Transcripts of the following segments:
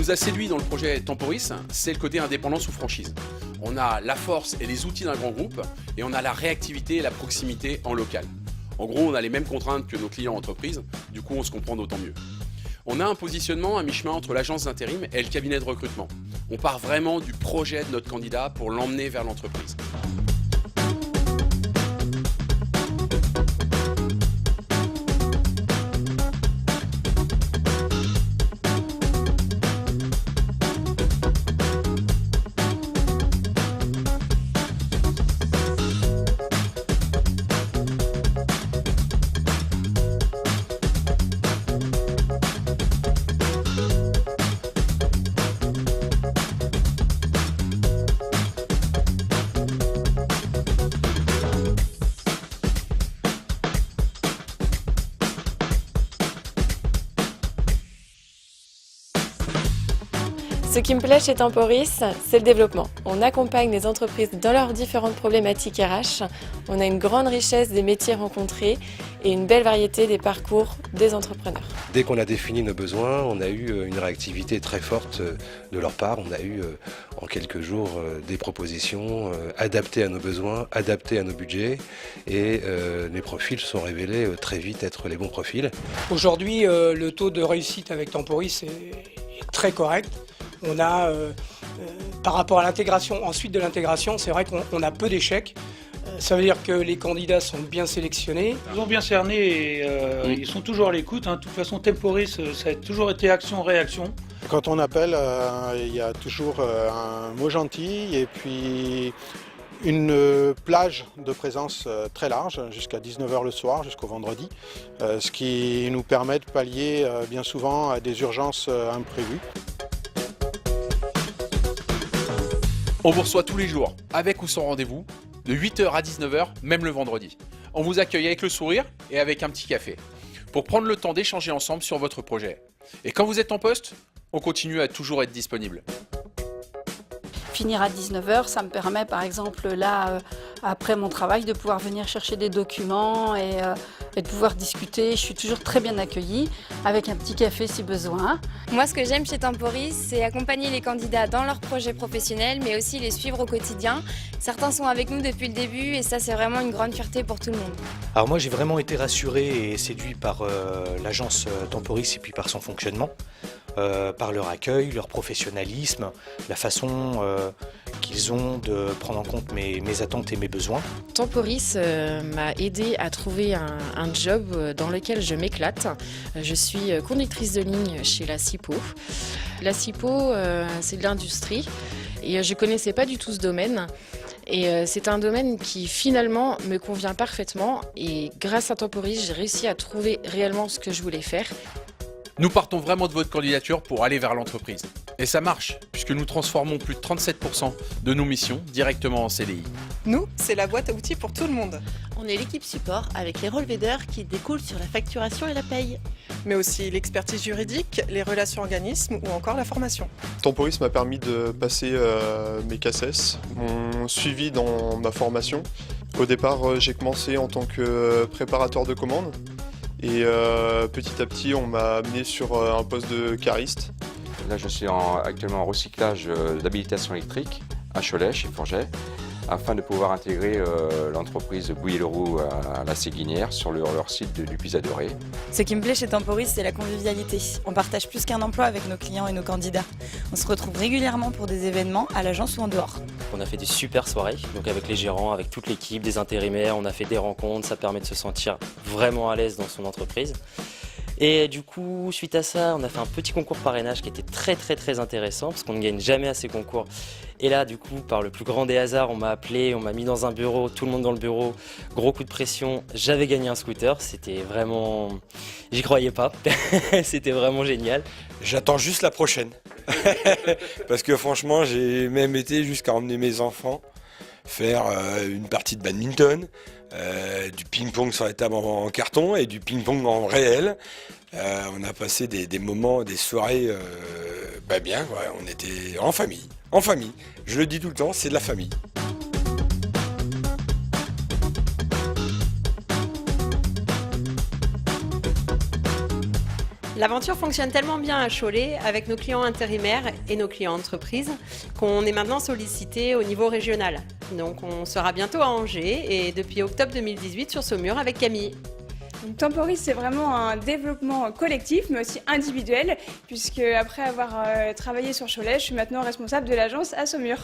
nous a séduit dans le projet Temporis, c'est le côté indépendance ou franchise. On a la force et les outils d'un grand groupe et on a la réactivité et la proximité en local. En gros, on a les mêmes contraintes que nos clients entreprises, du coup on se comprend d'autant mieux. On a un positionnement à mi-chemin entre l'agence d'intérim et le cabinet de recrutement. On part vraiment du projet de notre candidat pour l'emmener vers l'entreprise. Ce qui me plaît chez Temporis, c'est le développement. On accompagne les entreprises dans leurs différentes problématiques RH. On a une grande richesse des métiers rencontrés et une belle variété des parcours des entrepreneurs. Dès qu'on a défini nos besoins, on a eu une réactivité très forte de leur part. On a eu en quelques jours des propositions adaptées à nos besoins, adaptées à nos budgets et les profils sont révélés très vite être les bons profils. Aujourd'hui, le taux de réussite avec Temporis est très correct. On a, par rapport à l'intégration, ensuite de l'intégration, c'est vrai qu'on a peu d'échecs. Ça veut dire que les candidats sont bien sélectionnés. Ils ont bien cerné et ils sont toujours à l'écoute. De toute façon, Temporis, ça a toujours été action-réaction. Quand on appelle, il y a toujours un mot gentil et puis une plage de présence très large, jusqu'à 19h le soir, jusqu'au vendredi, ce qui nous permet de pallier bien souvent à des urgences imprévues. On vous reçoit tous les jours, avec ou sans rendez-vous, de 8h à 19h, même le vendredi. On vous accueille avec le sourire et avec un petit café, pour prendre le temps d'échanger ensemble sur votre projet. Et quand vous êtes en poste, on continue à toujours être disponible. Finir à 19h, ça me permet par exemple là, après mon travail, de pouvoir venir chercher des documents et de pouvoir discuter. Je suis toujours très bien accueillie, avec un petit café si besoin. Moi, ce que j'aime chez Temporis, c'est accompagner les candidats dans leurs projets professionnels, mais aussi les suivre au quotidien. Certains sont avec nous depuis le début et ça, c'est vraiment une grande fierté pour tout le monde. Alors moi, j'ai vraiment été rassuré et séduit par l'agence Temporis et puis par son fonctionnement. Par leur accueil, leur professionnalisme, la façon qu'ils ont de prendre en compte mes attentes et mes besoins. Temporis m'a aidé à trouver un job dans lequel je m'éclate. Je suis conductrice de ligne chez la SIPO. La SIPO, c'est de l'industrie et je ne connaissais pas du tout ce domaine. Et c'est un domaine qui finalement me convient parfaitement et grâce à Temporis, j'ai réussi à trouver réellement ce que je voulais faire. Nous partons vraiment de votre candidature pour aller vers l'entreprise. Et ça marche, puisque nous transformons plus de 37% de nos missions directement en CDI. Nous, c'est la boîte à outils pour tout le monde. On est l'équipe support avec les relevés d'heures qui découlent sur la facturation et la paye. Mais aussi l'expertise juridique, les relations organismes ou encore la formation. Temporis m'a permis de passer mes CACES, mon suivi dans ma formation. Au départ, j'ai commencé en tant que préparateur de commandes. Et petit à petit, on m'a amené sur un poste de cariste. Là, je suis actuellement en recyclage d'habilitation électrique à Cholet, chez Forget, afin de pouvoir intégrer l'entreprise Bouillet-Leroux à la Séguinière sur leur site du Puisadoré. Ce qui me plaît chez Temporis, c'est la convivialité. On partage plus qu'un emploi avec nos clients et nos candidats. On se retrouve régulièrement pour des événements à l'agence ou en dehors. On a fait des super soirées, donc avec les gérants, avec toute l'équipe, des intérimaires, on a fait des rencontres, ça permet de se sentir vraiment à l'aise dans son entreprise. Et du coup, suite à ça, on a fait un petit concours parrainage qui était très intéressant parce qu'on ne gagne jamais à ces concours. Et là, du coup, par le plus grand des hasards, on m'a appelé, on m'a mis dans un bureau, tout le monde dans le bureau, gros coup de pression, j'avais gagné un scooter, c'était vraiment... J'y croyais pas, c'était vraiment génial. J'attends juste la prochaine, parce que franchement, j'ai même été jusqu'à emmener mes enfants faire une partie de badminton, du ping-pong sur la table en carton et du ping-pong en réel. On a passé des moments, des soirées bien, ouais, on était en famille. En famille, je le dis tout le temps, c'est de la famille. L'aventure fonctionne tellement bien à Cholet avec nos clients intérimaires et nos clients entreprises qu'on est maintenant sollicité au niveau régional. Donc on sera bientôt à Angers et depuis octobre 2018 sur Saumur avec Camille. Donc, Temporis, c'est vraiment un développement collectif, mais aussi individuel, puisque après avoir travaillé sur Cholet, je suis maintenant responsable de l'agence à Saumur.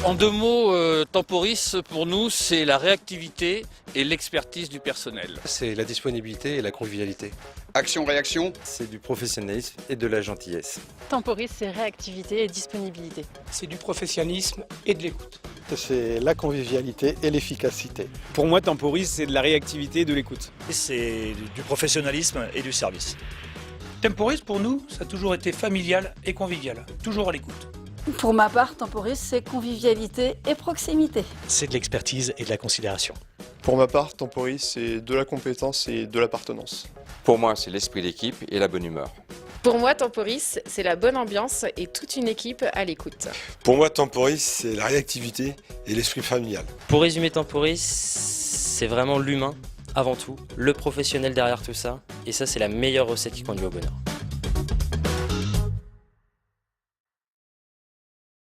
En 2 mots, Temporis, pour nous, c'est la réactivité et l'expertise du personnel. C'est la disponibilité et la convivialité. Action-réaction. C'est du professionnalisme et de la gentillesse. Temporis, c'est réactivité et disponibilité. C'est du professionnalisme et de l'écoute. C'est la convivialité et l'efficacité. Pour moi, Temporis, c'est de la réactivité et de l'écoute. C'est du professionnalisme et du service. Temporis, pour nous, ça a toujours été familial et convivial, toujours à l'écoute. Pour ma part, Temporis, c'est convivialité et proximité. C'est de l'expertise et de la considération. Pour ma part, Temporis, c'est de la compétence et de l'appartenance. Pour moi, c'est l'esprit d'équipe et la bonne humeur. Pour moi, Temporis, c'est la bonne ambiance et toute une équipe à l'écoute. Pour moi, Temporis, c'est la réactivité et l'esprit familial. Pour résumer Temporis, c'est vraiment l'humain avant tout, le professionnel derrière tout ça. Et ça, c'est la meilleure recette qui conduit au bonheur.